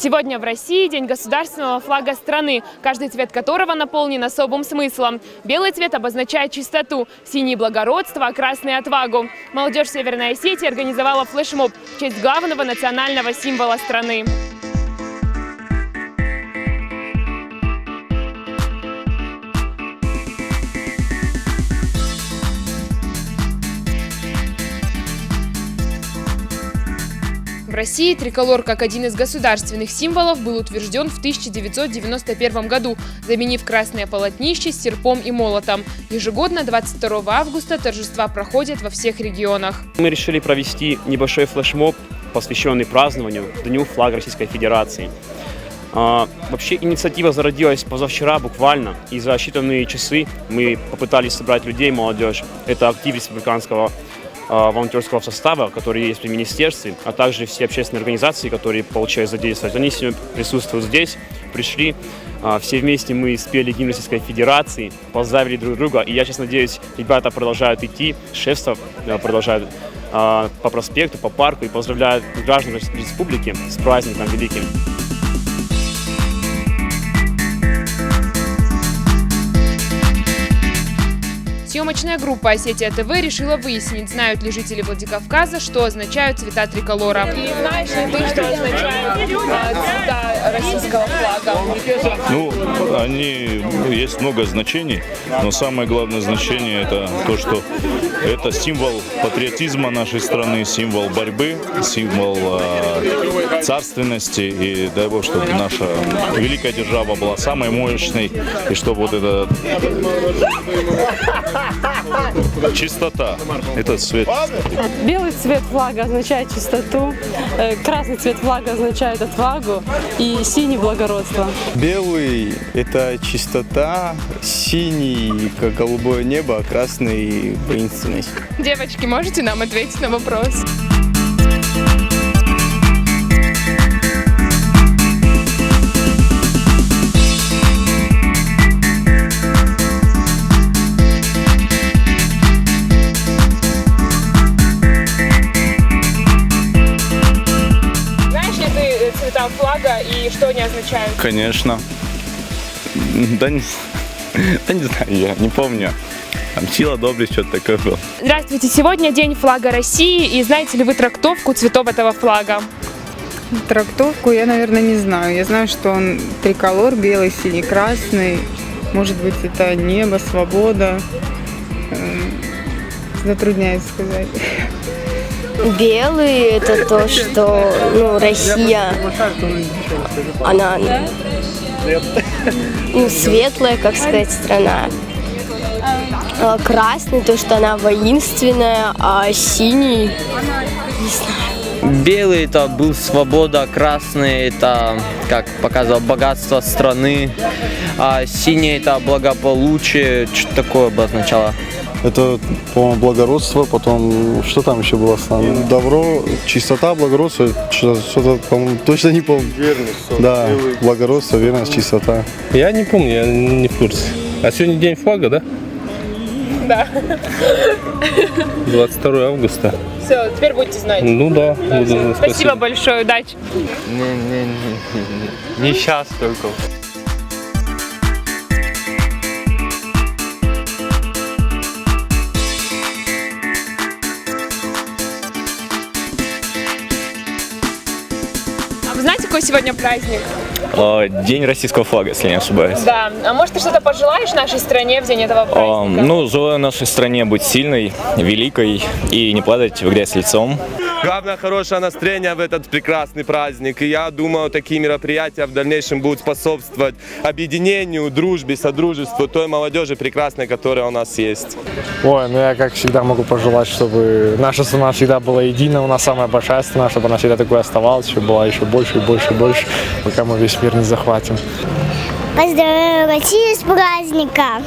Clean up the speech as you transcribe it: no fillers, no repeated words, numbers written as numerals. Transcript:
Сегодня в России день государственного флага страны, каждый цвет которого наполнен особым смыслом. Белый цвет обозначает чистоту, синий – благородство, а красный – отвагу. Молодежь Северной Осетии организовала флешмоб в честь главного национального символа страны. В России триколор как один из государственных символов был утвержден в 1991 году, заменив красное полотнище с серпом и молотом. Ежегодно 22 августа торжества проходят во всех регионах. Мы решили провести небольшой флешмоб, посвященный празднованию Дню флага Российской Федерации. Вообще инициатива зародилась позавчера буквально, и за считанные часы мы попытались собрать людей, молодежь. Это актив республиканского волонтерского состава, который есть при министерстве, а также все общественные организации, которые получают задействовать. Они сегодня присутствуют здесь, пришли, все вместе мы спели гимн Российской Федерации, поздравили друг друга. И я, честно надеюсь, ребята продолжают идти, шефство продолжают по проспекту, по парку и поздравляют граждан республики с праздником великим. Съемочная группа «Осетия ТВ» решила выяснить, знают ли жители Владикавказа, что означают цвета триколора. И знаешь ли ты, что означают цвета российского флага? Ну, есть много значений, но самое главное значение – это то, что это символ патриотизма нашей страны, символ борьбы, символ царственности. И дай Бог, чтобы наша великая держава была самой мощной, и чтобы вот это чистота, это цвет. Белый цвет флага означает чистоту, красный цвет флага означает отвагу и синий – благородство. Белый – это чистота, синий – как голубое небо, а красный – воинственность. Девочки, можете нам ответить на вопрос? Цвета флага и что они означают? Конечно. Да не знаю, я не помню. Там сила, доблесть, что-то такое было. Здравствуйте, сегодня день флага России, и знаете ли вы трактовку цветов этого флага? Трактовку я, наверное, не знаю. Я знаю, что он триколор, белый, синий, красный. Может быть, это небо, свобода. Затрудняюсь сказать. Белый – это то, что Россия, она светлая, как сказать, страна. Красный – то, что она воинственная, а синий – не знаю. Белый – это был свобода, красный – это, как показывал, богатство страны, а синий – это благополучие, что такое обозначало. Это, по-моему, благородство, потом, что там еще было? Добро, чистота, благородство, что-то, по-моему, точно не помню. Верность. Да, благородство, верность, чистота. Я не помню, я не в курсе. А сегодня день флага, да? Да. 22 августа. Все, теперь будете знать. Ну да. Спасибо большое, удачи. Не сейчас только. А вы знаете, какой сегодня праздник? День российского флага, если не ошибаюсь. Да. А может, ты что-то пожелаешь нашей стране в день этого праздника? Желаю нашей стране быть сильной, великой и не падать в грязь лицом. Главное, хорошее настроение в этот прекрасный праздник. И я думаю, такие мероприятия в дальнейшем будут способствовать объединению, дружбе, содружеству той молодежи прекрасной, которая у нас есть. Ой, я как всегда могу пожелать, чтобы наша страна всегда была едина, у нас самая большая страна, чтобы она всегда такой оставалась, чтобы была еще больше и больше и больше, пока мы весь мир не захватим. Поздравляю Россию с праздником!